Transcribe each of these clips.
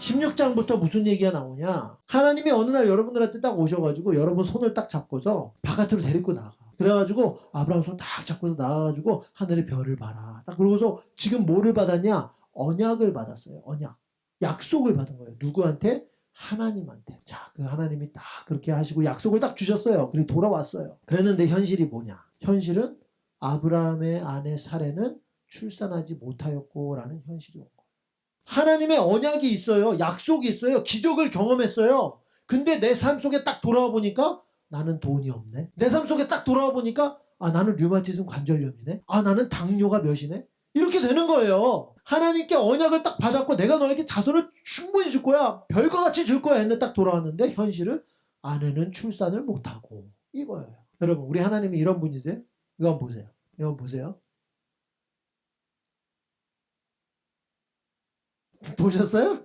16장부터 무슨 얘기가 나오냐. 하나님이 어느 날 여러분들한테 딱 오셔가지고 여러분 손을 딱 잡고서 바깥으로 데리고 나가. 그래가지고 아브라함 손 딱 잡고서 나가가지고 하늘의 별을 봐라. 딱 그러고서 지금 뭐를 받았냐? 언약을 받았어요. 언약. 약속을 받은 거예요. 누구한테? 하나님한테. 자, 그 하나님이 딱 그렇게 하시고 약속을 딱 주셨어요. 그리고 돌아왔어요. 그랬는데 현실이 뭐냐? 현실은 아브라함의 아내 사레는 출산하지 못하였고 라는 현실이 온 거예요. 하나님의 언약이 있어요. 약속이 있어요. 기적을 경험했어요. 근데 내 삶 속에 딱 돌아와 보니까 나는 돈이 없네. 내 삶 속에 딱 돌아와 보니까 나는 류마티즘 관절염이네. 나는 당뇨가 몇이네. 이렇게 되는 거예요. 하나님께 언약을 딱 받았고 내가 너에게 자손을 충분히 줄 거야. 별거 같이 줄 거야 했는데 딱 돌아왔는데 현실은 아내는 출산을 못하고 이거예요. 여러분 우리 하나님이 이런 분이세요? 이거 한번 보세요. 이거 한번 보세요. 보셨어요?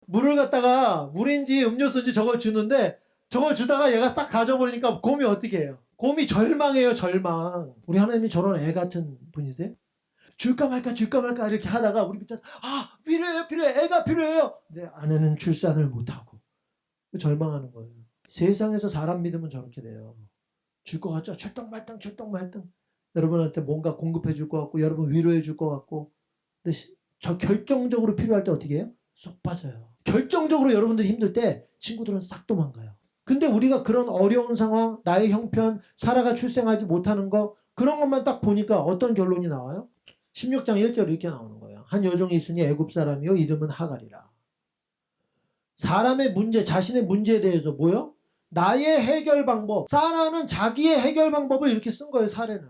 물을 갖다가 물인지 음료수인지 저걸 주는데 저걸 주다가 얘가 싹 가져버리니까 곰이 어떻게 해요? 곰이 절망해요. 절망. 우리 하나님이 저런 애 같은 분이세요? 줄까 말까 줄까 말까 이렇게 하다가 우리 밑에 필요해요 필요해 애가 필요해요. 근데 아내는 출산을 못하고 절망하는 거예요. 세상에서 사람 믿으면 저렇게 돼요. 줄 것 같죠? 출동말등 출동말등. 여러분한테 뭔가 공급해 줄 것 같고 여러분 위로해 줄 것 같고 근데 저 결정적으로 필요할 때 어떻게 해요? 쏙 빠져요. 결정적으로 여러분들이 힘들 때 친구들은 싹 도망가요. 근데 우리가 그런 어려운 상황, 나의 형편, 사라가 출생하지 못하는 거 그런 것만 딱 보니까 어떤 결론이 나와요? 16장 1절 이렇게 나오는 거예요. 한 여종이 있으니 애굽 사람이요 이름은 하갈이라. 사람의 문제, 자신의 문제에 대해서 뭐요? 나의 해결 방법. 사라는 자기의 해결 방법을 이렇게 쓴 거예요. 사례는.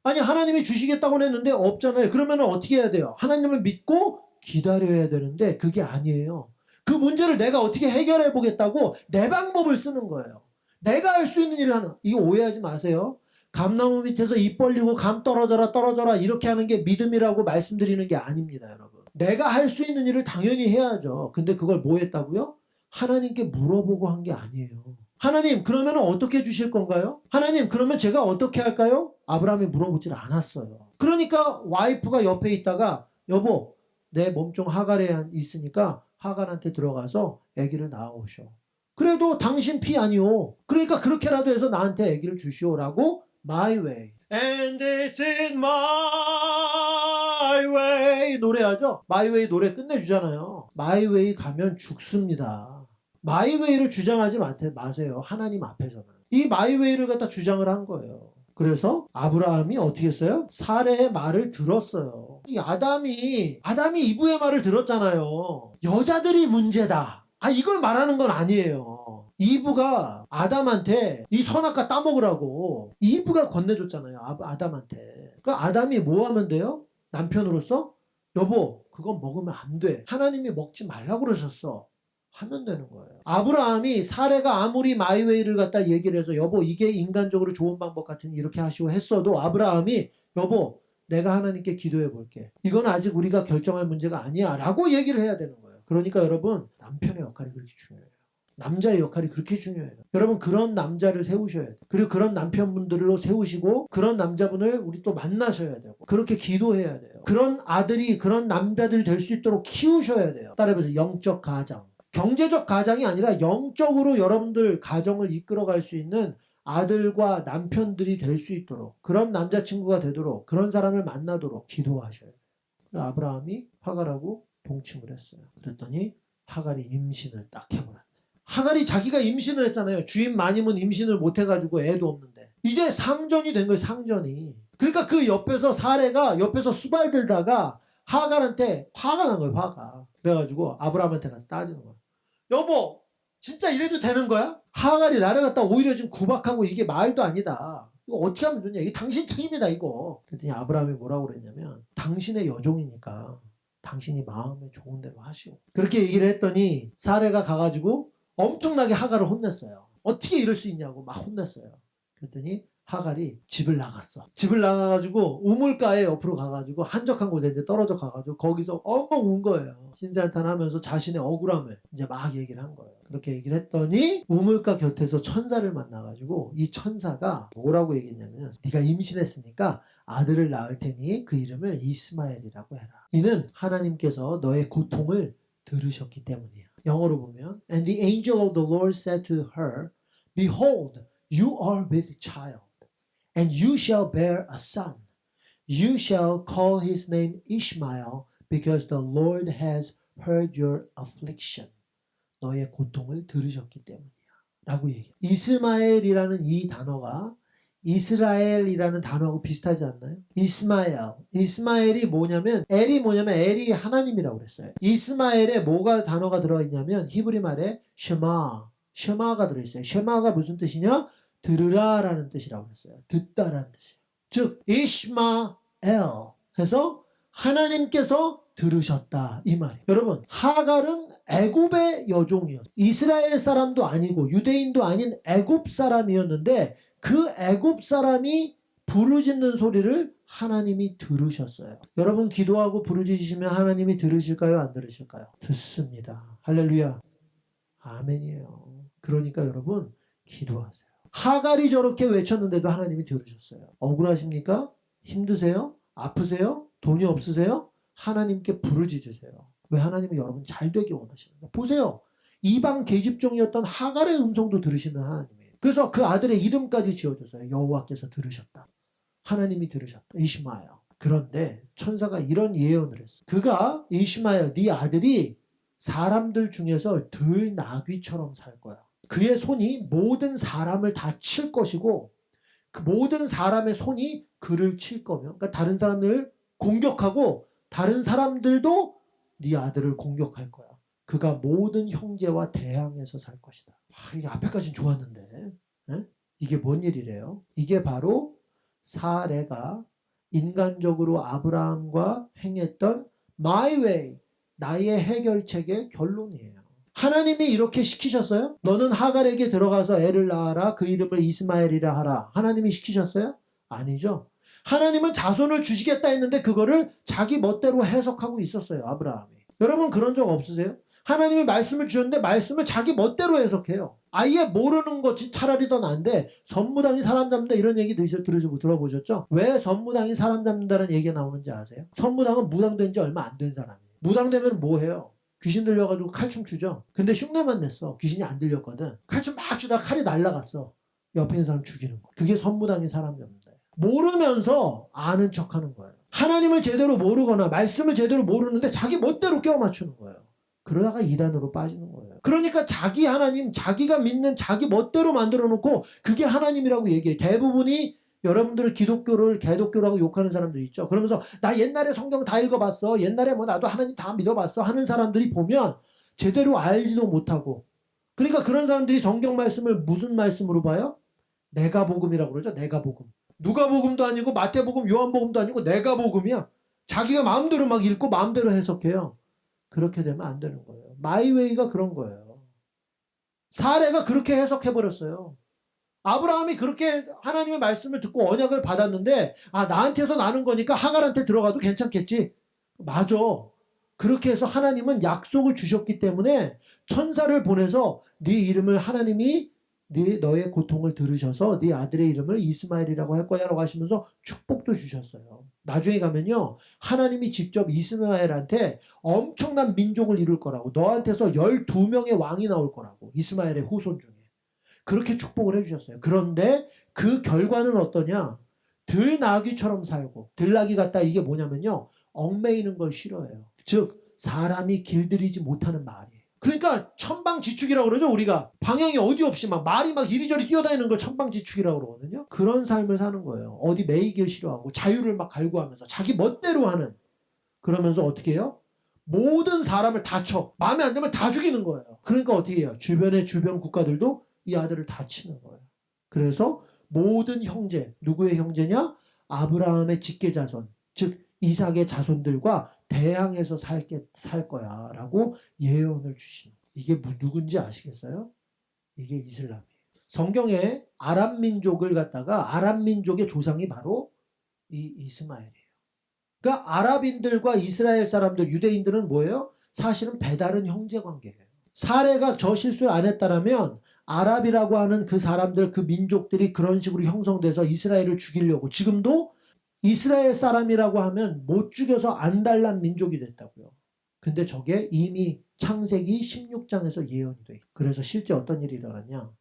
아니 하나님이 주시겠다고 했는데 없잖아요. 그러면 어떻게 해야 돼요? 하나님을 믿고 기다려야 되는데 그게 아니에요. 그 문제를 내가 어떻게 해결해 보겠다고 내 방법을 쓰는 거예요. 내가 할 수 있는 일을 하는. 이거 오해하지 마세요. 감나무 밑에서 입 벌리고 감 떨어져라 떨어져라 이렇게 하는 게 믿음이라고 말씀드리는 게 아닙니다. 여러분. 내가 할 수 있는 일을 당연히 해야죠. 근데 그걸 뭐 했다고요? 하나님께 물어보고 한 게 아니에요. 하나님 그러면 어떻게 주실 건가요? 하나님 그러면 제가 어떻게 할까요? 아브라함이 물어보질 않았어요. 그러니까 와이프가 옆에 있다가 여보 내 몸종 하갈에 있으니까 하갈한테 들어가서 아기를 낳아오셔. 그래도 당신 피 아니오. 그러니까 그렇게라도 해서 나한테 아기를 주시오라고 My way. And this is my way. 노래하죠? My way 노래 끝내주잖아요. My way 가면 죽습니다. My way를 주장하지 마세요. 하나님 앞에서는. 이 My way를 갖다 주장을 한 거예요. 그래서 아브라함이 어떻게 했어요? 사레의 말을 들었어요. 이 아담이 이브의 말을 들었잖아요. 여자들이 문제다. 이걸 말하는 건 아니에요. 이브가 아담한테 이 선악과 따먹으라고 이브가 건네줬잖아요. 아담한테. 그 아담이 뭐 하면 돼요? 남편으로서 여보 그건 먹으면 안 돼. 하나님이 먹지 말라고 그러셨어. 하면 되는 거예요. 아브라함이 사레가 아무리 마이웨이를 갖다 얘기를 해서 여보 이게 인간적으로 좋은 방법 같으니 이렇게 하시오 했어도 아브라함이 여보 내가 하나님께 기도해 볼게. 이건 아직 우리가 결정할 문제가 아니야 라고 얘기를 해야 되는 거예요. 그러니까 여러분 남편의 역할이 그렇게 중요해요. 남자의 역할이 그렇게 중요해요. 여러분 그런 남자를 세우셔야 돼요. 그리고 그런 남편분들로 세우시고 그런 남자분을 우리 또 만나셔야 되고 그렇게 기도해야 돼요. 그런 아들이 그런 남자들이 될 수 있도록 키우셔야 돼요. 따라해보세요. 영적 가장. 경제적 가장이 아니라 영적으로 여러분들 가정을 이끌어갈 수 있는 아들과 남편들이 될 수 있도록 그런 남자친구가 되도록 그런 사람을 만나도록 기도하셔야 돼요. 아브라함이 하갈하고 동침을 했어요. 그랬더니 하갈이 임신을 딱 해버렸네. 하갈이 자기가 임신을 했잖아요. 주인 마님은 임신을 못해가지고 애도 없는데 이제 상전이 된 거예요. 상전이. 그러니까 그 옆에서 사레가 옆에서 수발 들다가 하갈한테 화가 난 거예요. 화가. 그래가지고 아브라함한테 가서 따지는 거예요. 여보 진짜 이래도 되는 거야? 하갈이 나를 갖다 오히려 지금 구박하고 이게 말도 아니다. 이거 어떻게 하면 좋냐? 이게 당신 책임이다 이거. 그랬더니 아브라함이 뭐라고 그랬냐면 당신의 여종이니까 당신이 마음에 좋은 대로 하시오. 그렇게 얘기를 했더니 사레가 가가지고 엄청나게 하갈을 혼냈어요. 어떻게 이럴 수 있냐고 막 혼냈어요. 그랬더니 하갈이 집을 나갔어. 집을 나가가지고 우물가에 옆으로 가가지고 한적한 곳에 이제 떨어져 가가지고 거기서 엉엉 운 거예요. 신세한탄하면서 자신의 억울함을 이제 막 얘기를 한 거예요. 그렇게 얘기를 했더니 우물가 곁에서 천사를 만나가지고 이 천사가 뭐라고 얘기했냐면 네가 임신했으니까 아들을 낳을 테니 그 이름을 이스마엘이라고 해라. 이는 하나님께서 너의 고통을 들으셨기 때문이야. 영어로 보면 And the angel of the Lord said to her, Behold, you are with child, and you shall bear a son. You shall call his name Ishmael, because the Lord has heard your affliction. 너의 고통을 들으셨기 때문이야. 라고 얘기해요. 이스마엘이라는 이 단어가 이스라엘이라는 단어하고 비슷하지 않나요? 이스마엘이 뭐냐면 엘이 하나님이라고 그랬어요. 이스마엘에 뭐가 단어가 들어있냐면 히브리 말에 쉐마가 들어있어요. 쉐마가 무슨 뜻이냐? 들으라라는 뜻이라고 그랬어요. 듣다라는 뜻이에요. 즉 이스마엘 해서 하나님께서 들으셨다 이 말이에요. 여러분 하갈은 애굽의 여종이었어요. 이스라엘 사람도 아니고 유대인도 아닌 애굽 사람이었는데 그 애굽 사람이 부르짖는 소리를 하나님이 들으셨어요. 여러분 기도하고 부르짖으시면 하나님이 들으실까요? 안 들으실까요? 듣습니다. 할렐루야. 아멘이에요. 그러니까 여러분 기도하세요. 하갈이 저렇게 외쳤는데도 하나님이 들으셨어요. 억울하십니까? 힘드세요? 아프세요? 돈이 없으세요? 하나님께 부르짖으세요. 왜 하나님은 여러분 잘 되기 원하시는가? 보세요. 이방 계집종이었던 하갈의 음성도 들으시는 하나님이에요. 그래서 그 아들의 이름까지 지어줬어요. 여호와께서 들으셨다. 하나님이 들으셨다. 이시마엘. 그런데 천사가 이런 예언을 했어. 그가 이시마엘 네 아들이 사람들 중에서 들 나귀처럼 살 거야. 그의 손이 모든 사람을 다 칠 것이고 그 모든 사람의 손이 그를 칠 거면 그러니까 다른 사람들을 공격하고 다른 사람들도 네 아들을 공격할 거야. 그가 모든 형제와 대항해서 살 것이다. 이게 앞에까지는 좋았는데 에? 이게 뭔 일이래요? 이게 바로 사레가 인간적으로 아브라함과 행했던 My way, 나의 해결책의 결론이에요. 하나님이 이렇게 시키셨어요? 너는 하갈에게 들어가서 애를 낳아라. 그 이름을 이스마엘이라 하라. 하나님이 시키셨어요? 아니죠. 하나님은 자손을 주시겠다 했는데 그거를 자기 멋대로 해석하고 있었어요. 아브라함이. 여러분 그런 적 없으세요? 하나님이 말씀을 주셨는데 말씀을 자기 멋대로 해석해요. 아예 모르는 것이 차라리 더 나은데 선무당이 사람 잡는다 이런 얘기 들어보셨죠? 왜 선무당이 사람 잡는다는 얘기가 나오는지 아세요? 선무당은 무당된 지 얼마 안 된 사람이에요. 무당되면 뭐 해요? 귀신 들려가지고 칼춤 추죠. 근데 흉내만 냈어. 귀신이 안 들렸거든. 칼춤 막 추다가 칼이 날아갔어. 옆에 있는 사람 죽이는 거. 그게 선무당이 사람 잡는다. 모르면서 아는 척하는 거예요. 하나님을 제대로 모르거나 말씀을 제대로 모르는데 자기 멋대로 껴 맞추는 거예요. 그러다가 이단으로 빠지는 거예요. 그러니까 자기 하나님, 자기가 믿는 자기 멋대로 만들어 놓고 그게 하나님이라고 얘기해. 대부분이 여러분들 기독교를 개독교라고 욕하는 사람들 있죠. 그러면서 나 옛날에 성경 다 읽어봤어. 옛날에 뭐 나도 하나님 다 믿어봤어 하는 사람들이 보면 제대로 알지도 못하고 그러니까 그런 사람들이 성경 말씀을 무슨 말씀으로 봐요? 내가복음이라고 그러죠. 내가복음. 누가복음도 아니고 마태복음, 요한복음도 아니고 내가복음이야. 자기가 마음대로 막 읽고 마음대로 해석해요. 그렇게 되면 안 되는 거예요. 마이웨이가 그런 거예요. 사례가 그렇게 해석해버렸어요. 아브라함이 그렇게 하나님의 말씀을 듣고 언약을 받았는데 나한테서 나는 거니까 하갈한테 들어가도 괜찮겠지. 맞아. 그렇게 해서 하나님은 약속을 주셨기 때문에 천사를 보내서 네 이름을 하나님이 너의 고통을 들으셔서 네 아들의 이름을 이스마엘이라고 할 거야 라고 하시면서 축복도 주셨어요. 나중에 가면요. 하나님이 직접 이스마엘한테 엄청난 민족을 이룰 거라고 너한테서 12명의 왕이 나올 거라고 이스마엘의 후손 중에. 그렇게 축복을 해주셨어요. 그런데 그 결과는 어떠냐? 들나귀처럼 살고 들나귀 같다 이게 뭐냐면요. 얽매이는 걸 싫어해요. 즉 사람이 길들이지 못하는 말이에요. 그러니까 천방지축이라고 그러죠. 우리가 방향이 어디 없이 막 말이 막 이리저리 뛰어다니는 걸 천방지축이라고 그러거든요. 그런 삶을 사는 거예요. 어디 매이길 싫어하고 자유를 막 갈구하면서 자기 멋대로 하는 그러면서 어떻게 해요? 모든 사람을 다 쳐. 마음에 안 들면 다 죽이는 거예요. 그러니까 어떻게 해요? 주변 국가들도 이 아들을 다 치는 거예요. 그래서 모든 형제, 누구의 형제냐? 아브라함의 직계자손, 즉 이삭의 자손들과 대항해서 살 거야 라고 예언을 주시는 거예요. 이게 누군지 아시겠어요? 이게 이슬람이에요. 성경에 아람 민족을 갖다가 아람 민족의 조상이 바로 이 이스마엘이에요. 그러니까 아랍인들과 이스라엘 사람들, 유대인들은 뭐예요? 사실은 배다른 형제 관계예요. 사례가 저 실수를 안 했다라면 아랍이라고 하는 그 사람들, 그 민족들이 그런 식으로 형성돼서 이스라엘을 죽이려고, 지금도 이스라엘 사람이라고 하면 못 죽여서 안달난 민족이 됐다고요. 근데 저게 이미 창세기 16장에서 예언이 돼. 그래서 실제 어떤 일이 일어났냐?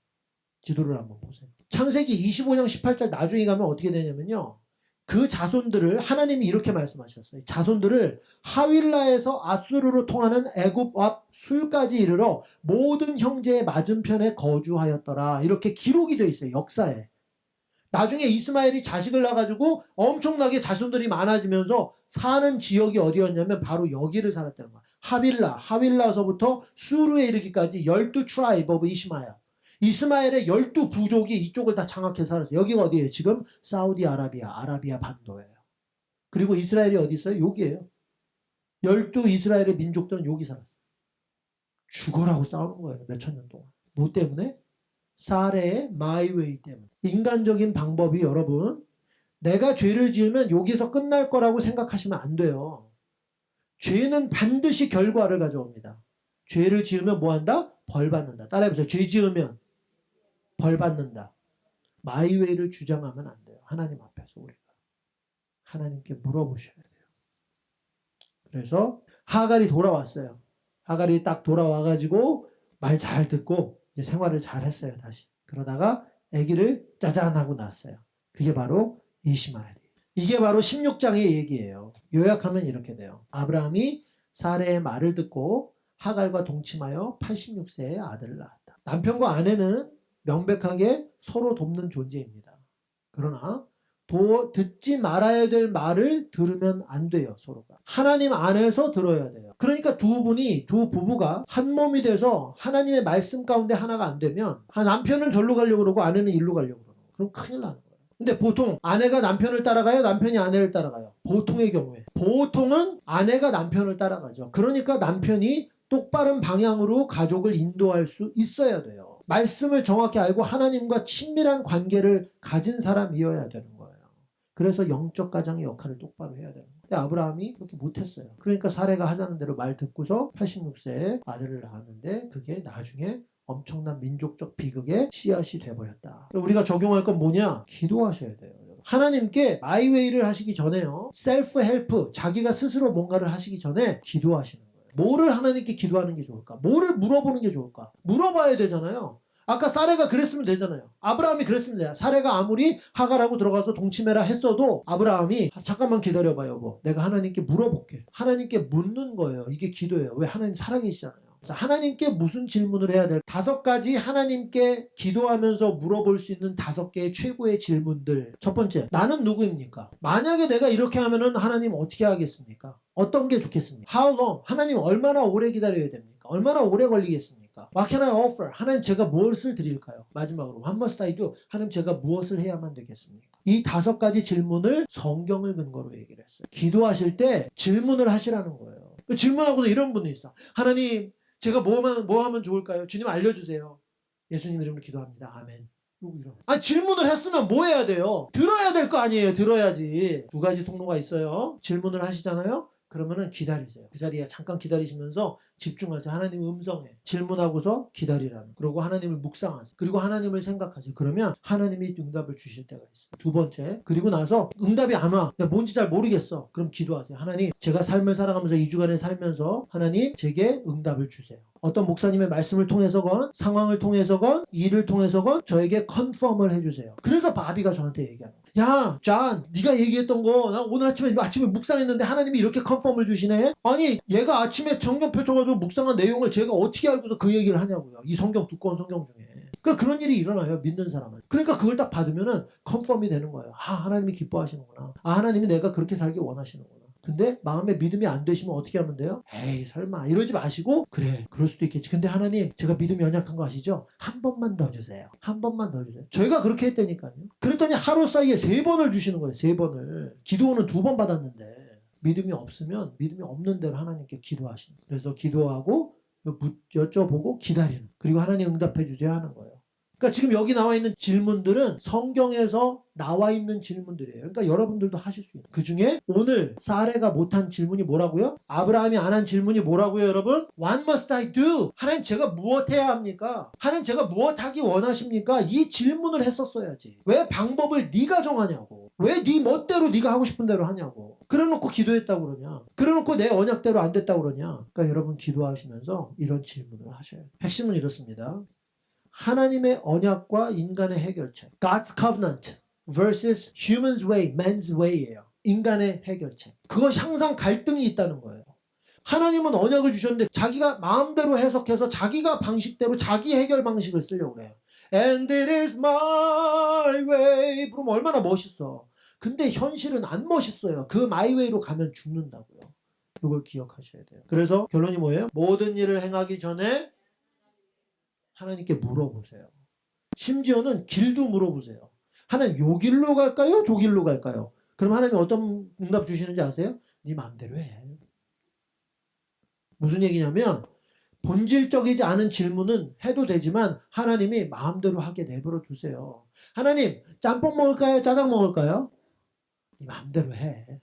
지도를 한번 보세요. 창세기 25장 18절 나중에 가면 어떻게 되냐면요. 그 자손들을 하나님이 이렇게 말씀하셨어요. 자손들을 하윌라에서 아수르로 통하는 애굽 앞 술까지 이르러 모든 형제의 맞은편에 거주하였더라. 이렇게 기록이 되어 있어요. 역사에. 나중에 이스마엘이 자식을 낳아가지고 엄청나게 자손들이 많아지면서 사는 지역이 어디였냐면 바로 여기를 살았다는 거야. 하윌라서부터 수르에 이르기까지 12 트라이브 오브 이스마엘. 이스마엘의 12부족이 이쪽을 다 장악해서 살았어요. 여기가 어디예요? 지금 아라비아 반도예요. 그리고 이스라엘이 어디 있어요? 여기예요. 12 이스라엘의 민족들은 여기 살았어요. 죽어라고 싸우는 거예요. 몇천 년 동안. 뭐 때문에? 사례의 마이웨이 때문에. 인간적인 방법이 여러분, 내가 죄를 지으면 여기서 끝날 거라고 생각하시면 안 돼요. 죄는 반드시 결과를 가져옵니다. 죄를 지으면 뭐 한다? 벌 받는다. 따라해보세요. 죄 지으면 벌 받는다. 마이웨이를 주장하면 안 돼요. 하나님 앞에서 우리가. 하나님께 물어보셔야 돼요. 그래서 하갈이 돌아왔어요. 하갈이 딱 돌아와가지고 말 잘 듣고 이제 생활을 잘 했어요. 다시. 그러다가 아기를 짜잔 하고 낳았어요. 그게 바로 이시마엘이에요. 이게 바로 16장의 얘기예요. 요약하면 이렇게 돼요. 아브라함이 사레의 말을 듣고 하갈과 동침하여 86세의 아들을 낳았다. 남편과 아내는 명백하게 서로 돕는 존재입니다. 그러나 듣지 말아야 될 말을 들으면 안 돼요. 서로가. 하나님 안에서 들어야 돼요. 그러니까 두 부부가 한 몸이 돼서 하나님의 말씀 가운데 하나가 안 되면 남편은 절로 가려고 그러고 아내는 일로 가려고 그러고 그럼 큰일 나는 거예요. 근데 보통 아내가 남편을 따라가요? 남편이 아내를 따라가요? 보통의 경우에. 보통은 아내가 남편을 따라가죠. 그러니까 남편이 똑바른 방향으로 가족을 인도할 수 있어야 돼요. 말씀을 정확히 알고 하나님과 친밀한 관계를 가진 사람이어야 되는 거예요. 그래서 영적 가장의 역할을 똑바로 해야 되는 거예요. 근데 아브라함이 그렇게 못했어요. 그러니까 사례가 하자는 대로 말 듣고서 86세에 아들을 낳았는데 그게 나중에 엄청난 민족적 비극의 씨앗이 돼버렸다. 우리가 적용할 건 뭐냐? 기도하셔야 돼요. 하나님께 마이웨이를 하시기 전에요. 셀프 헬프, 자기가 스스로 뭔가를 하시기 전에 기도하시는 거예요. 뭐를 하나님께 기도하는 게 좋을까? 뭐를 물어보는 게 좋을까? 물어봐야 되잖아요. 아까 사레가 그랬으면 되잖아요. 아브라함이 그랬으면 돼요. 사레가 아무리 하갈하고 들어가서 동침해라 했어도 아브라함이 잠깐만 기다려봐요. 여보. 내가 하나님께 물어볼게. 하나님께 묻는 거예요. 이게 기도예요. 왜? 하나님 살아계시잖아요. 하나님께 무슨 질문을 해야 될 5가지 하나님께 기도하면서 물어볼 수 있는 5개의 최고의 질문들. 첫 번째, 나는 누구입니까? 만약에 내가 이렇게 하면은 하나님 어떻게 하겠습니까? 어떤 게 좋겠습니까? How long? 하나님 얼마나 오래 기다려야 됩니까? 얼마나 오래 걸리겠습니까? What can I offer? 하나님 제가 무엇을 드릴까요? 마지막으로 What must I do? 하나님 제가 무엇을 해야만 되겠습니까? 이 5가지 질문을 성경을 근거로 얘기를 했어요. 기도하실 때 질문을 하시라는 거예요. 질문하고서 이런 분이 있어. 하나님 제가 뭐 하면 좋을까요? 주님 알려주세요. 예수님 이름으로 기도합니다. 아멘. 질문을 했으면 뭐 해야 돼요? 들어야 될 거 아니에요. 들어야지. 2가지 통로가 있어요. 질문을 하시잖아요. 그러면은 기다리세요. 그 자리에 잠깐 기다리시면서 집중하세요. 하나님 음성에 질문하고서 기다리라는. 그리고 하나님을 묵상하세요. 그리고 하나님을 생각하세요. 그러면 하나님이 응답을 주실 때가 있어요. 2번째, 그리고 나서 응답이 안 와. 뭔지 잘 모르겠어. 그럼 기도하세요. 하나님, 제가 삶을 살아가면서 2주간을 살면서 하나님 제게 응답을 주세요. 어떤 목사님의 말씀을 통해서건 상황을 통해서건 일을 통해서건 저에게 컨펌을 해주세요. 그래서 바비가 저한테 얘기하는 거예요. 야, 존, 네가 얘기했던 거 나 오늘 아침에 묵상했는데 하나님이 이렇게 컨펌을 주시네? 아니, 얘가 아침에 성경 펼쳐가지고 묵상한 내용을 제가 어떻게 알고서 그 얘기를 하냐고요. 이 성경, 두꺼운 성경 중에. 그러니까 그런 일이 일어나요. 믿는 사람은. 그러니까 그걸 딱 받으면은 컨펌이 되는 거예요. 아, 하나님이 기뻐하시는구나. 아, 하나님이 내가 그렇게 살기 원하시는구나. 근데 마음에 믿음이 안 되시면 어떻게 하면 돼요? 에이 설마 이러지 마시고 그래 그럴 수도 있겠지. 근데 하나님 제가 믿음이 연약한 거 아시죠? 한 번만 더 주세요. 한 번만 더 주세요. 저희가 그렇게 했다니까요. 그랬더니 하루 사이에 3번을 주시는 거예요. 3번을. 기도는 2번 받았는데 믿음이 없으면 믿음이 없는 대로 하나님께 기도하시는 거예요. 그래서 기도하고 여쭤보고 기다리는. 그리고 하나님 응답해 주세요 하는 거예요. 그러니까 지금 여기 나와 있는 질문들은 성경에서 나와 있는 질문들이에요. 그러니까 여러분들도 하실 수 있는. 그 중에 오늘 사레가 못한 질문이 뭐라고요? 아브라함이 안 한 질문이 뭐라고요, 여러분? What must I do? 하나님 제가 무엇 해야 합니까? 하나님 제가 무엇 하기 원하십니까? 이 질문을 했었어야지. 왜 방법을 네가 정하냐고. 왜 네 멋대로 네가 하고 싶은 대로 하냐고. 그래놓고 기도했다고 그러냐. 그래놓고 내 언약대로 안 됐다고 그러냐. 그러니까 여러분 기도하시면서 이런 질문을 하셔야 돼요. 핵심은 이렇습니다. 하나님의 언약과 인간의 해결책. God's covenant versus human's way, man's way예요. 인간의 해결책. 그것이 항상 갈등이 있다는 거예요. 하나님은 언약을 주셨는데 자기가 마음대로 해석해서 자기가 방식대로 자기 해결 방식을 쓰려고 그래요. And it is my way. 그럼 얼마나 멋있어. 근데 현실은 안 멋있어요. 그 my way로 가면 죽는다고요. 이걸 기억하셔야 돼요. 그래서 결론이 뭐예요? 모든 일을 행하기 전에 하나님께 물어보세요. 심지어는 길도 물어보세요. 하나님 요 길로 갈까요? 저 길로 갈까요? 그럼 하나님 어떤 응답 주시는지 아세요? 네 마음대로 해. 무슨 얘기냐면 본질적이지 않은 질문은 해도 되지만 하나님이 마음대로 하게 내버려 두세요. 하나님 짬뽕 먹을까요? 짜장 먹을까요? 네 마음대로 해.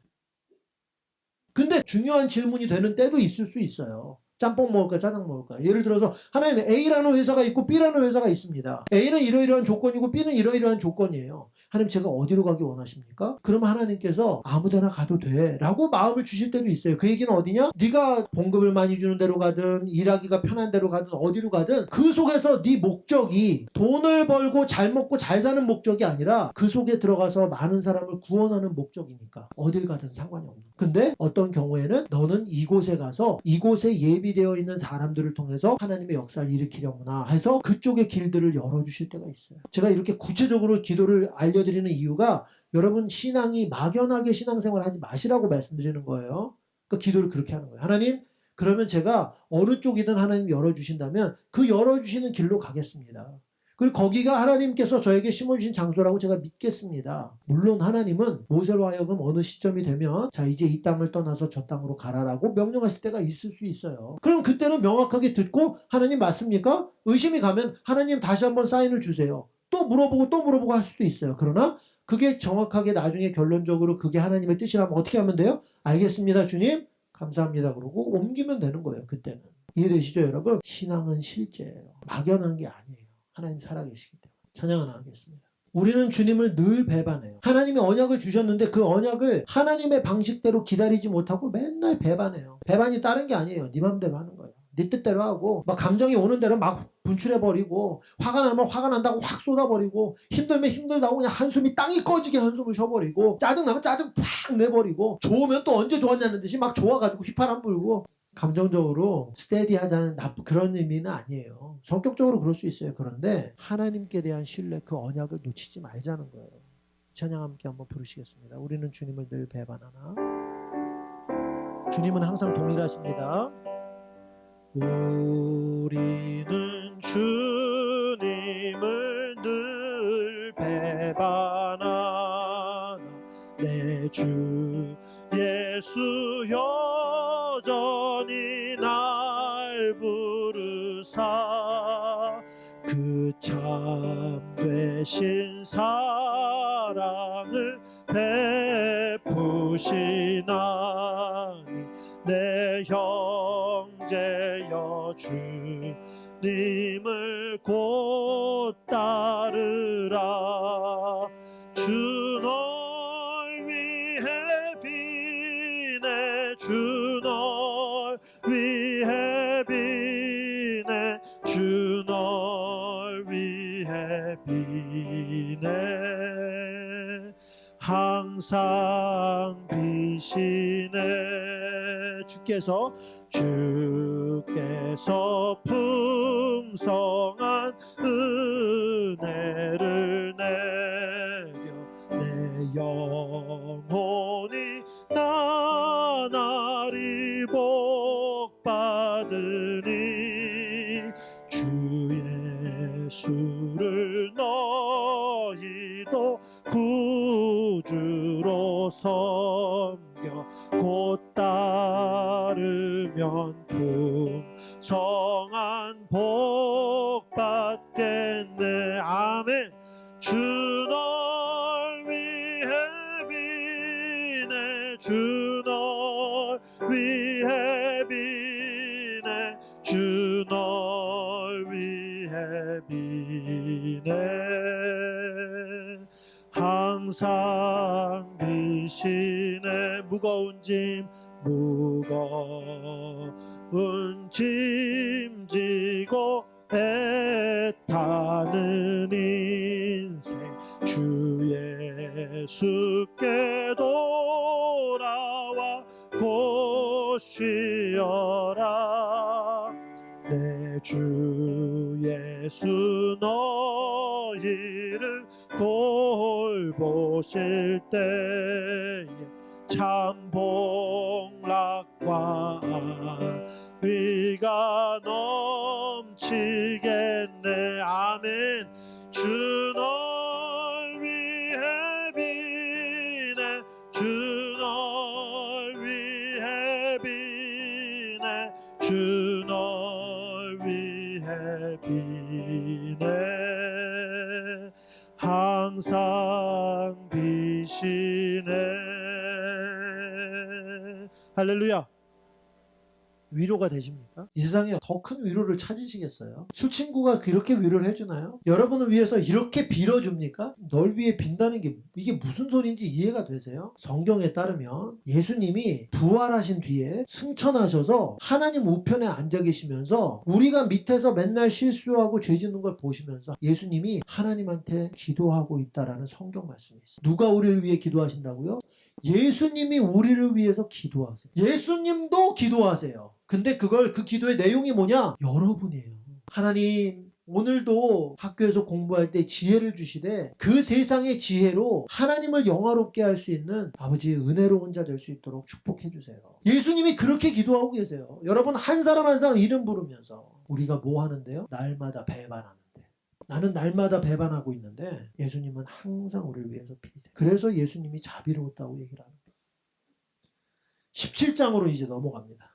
근데 중요한 질문이 되는 때도 있을 수 있어요. 짬뽕 먹을까 짜장 먹을까. 예를 들어서 하나님 A라는 회사가 있고 B라는 회사가 있습니다. A는 이러이러한 조건이고 B는 이러이러한 조건이에요. 하나님 제가 어디로 가기 원하십니까? 그럼 하나님께서 아무데나 가도 돼 라고 마음을 주실 때도 있어요. 그 얘기는 어디냐? 네가 봉급을 많이 주는 데로 가든 일하기가 편한 데로 가든 어디로 가든 그 속에서 네 목적이 돈을 벌고 잘 먹고 잘 사는 목적이 아니라 그 속에 들어가서 많은 사람을 구원하는 목적이니까 어딜 가든 상관이 없는 거예요. 근데 어떤 경우에는 너는 이곳에 가서 이곳에 예비되어 있는 사람들을 통해서 하나님의 역사를 일으키려구나 해서 그쪽의 길들을 열어주실 때가 있어요. 제가 이렇게 구체적으로 기도를 알려드리는 이유가 여러분 신앙이 막연하게 신앙생활을 하지 마시라고 말씀드리는 거예요. 그러니까 기도를 그렇게 하는 거예요. 하나님 그러면 제가 어느 쪽이든 하나님 열어주신다면 그 열어주시는 길로 가겠습니다. 그리고 거기가 하나님께서 저에게 심어주신 장소라고 제가 믿겠습니다. 물론 하나님은 모세로 하여금 어느 시점이 되면 자 이제 이 땅을 떠나서 저 땅으로 가라라고 명령하실 때가 있을 수 있어요. 그럼 그때는 명확하게 듣고 하나님 맞습니까? 의심이 가면 하나님 다시 한번 사인을 주세요. 또 물어보고 할 수도 있어요. 그러나 그게 정확하게 나중에 결론적으로 그게 하나님의 뜻이라면 어떻게 하면 돼요? 알겠습니다 주님 감사합니다 그러고 옮기면 되는 거예요. 그때는. 이해되시죠 여러분? 신앙은 실제예요. 막연한 게 아니에요. 하나님 살아계시기 때문에. 찬양 하나 하겠습니다. 우리는 주님을 늘 배반해요. 하나님이 언약을 주셨는데 그 언약을 하나님의 방식대로 기다리지 못하고 맨날 배반해요. 배반이 다른 게 아니에요. 네 맘대로 하는 거예요. 네 뜻대로 하고 막 감정이 오는 대로 막 분출해버리고 화가 나면 화가 난다고 확 쏟아버리고 힘들면 힘들다고 그냥 한숨이 땅이 꺼지게 한숨을 쉬어버리고 짜증나면 짜증 팍 내버리고 좋으면 또 언제 좋았냐는 듯이 막 좋아가지고 휘파람 불고 감정적으로 스테디하자는 그런 의미는 아니에요. 성격적으로 그럴 수 있어요. 그런데 하나님께 대한 신뢰 그 언약을 놓치지 말자는 거예요. 찬양 함께 한번 부르시겠습니다. 우리는 주님을 늘 배반하나 주님은 항상 동일하십니다. 우리는 주님을 늘 배반하나 내 주 예수 여전히 날 부르사 그 참되신 사랑을 베푸시나니 내 형제여 주님을 곧 따르라 주 널 위해 비네 주 널 위해 비네 주 널 위해 비네 항상 비시네 주께서 풍성한 은혜를 내려 내 영혼이 나날이 복받으니 주 예수를 너희도 구주로 섬겨 곧 따르면 풍성한 복 받겠네. 아멘. 주 널 위해 비네 주 널 위해 비네 주 널 위해 비네 항상 비시네 무거운 짐 지고 애타는 인생 주 예수께 돌아와 곧 쉬어라 내 주 예수 너희를 돌보실 때에 참 복락과 위가 넘치겠네 아멘 주 널 위해 비네 주 널 위해 비네 주 널 위해 비네 항상 비시네 할렐루야. 위로가 되십니까? 이 세상에 더 큰 위로를 찾으시겠어요? 술 친구가 그렇게 위로를 해주나요? 여러분을 위해서 이렇게 빌어줍니까? 널 위해 빈다는 게 이게 무슨 소리인지 이해가 되세요? 성경에 따르면 예수님이 부활하신 뒤에 승천하셔서 하나님 우편에 앉아 계시면서 우리가 밑에서 맨날 실수하고 죄 짓는 걸 보시면서 예수님이 하나님한테 기도하고 있다라는 성경 말씀이 있어요. 누가 우리를 위해 기도하신다고요? 예수님이 우리를 위해서 기도하세요. 예수님도 기도하세요. 근데 그 기도의 내용이 뭐냐? 여러분이에요. 하나님, 오늘도 학교에서 공부할 때 지혜를 주시되 그 세상의 지혜로 하나님을 영화롭게 할 수 있는 아버지 은혜로운 자 될 수 있도록 축복해 주세요. 예수님이 그렇게 기도하고 계세요. 여러분 한 사람 한 사람 이름 부르면서 우리가 뭐 하는데요? 날마다 배반하는데. 나는 날마다 배반하고 있는데 예수님은 항상 우리를 위해서 피세요. 그래서 예수님이 자비로웠다고 얘기를 하는 거예요. 17장으로 이제 넘어갑니다.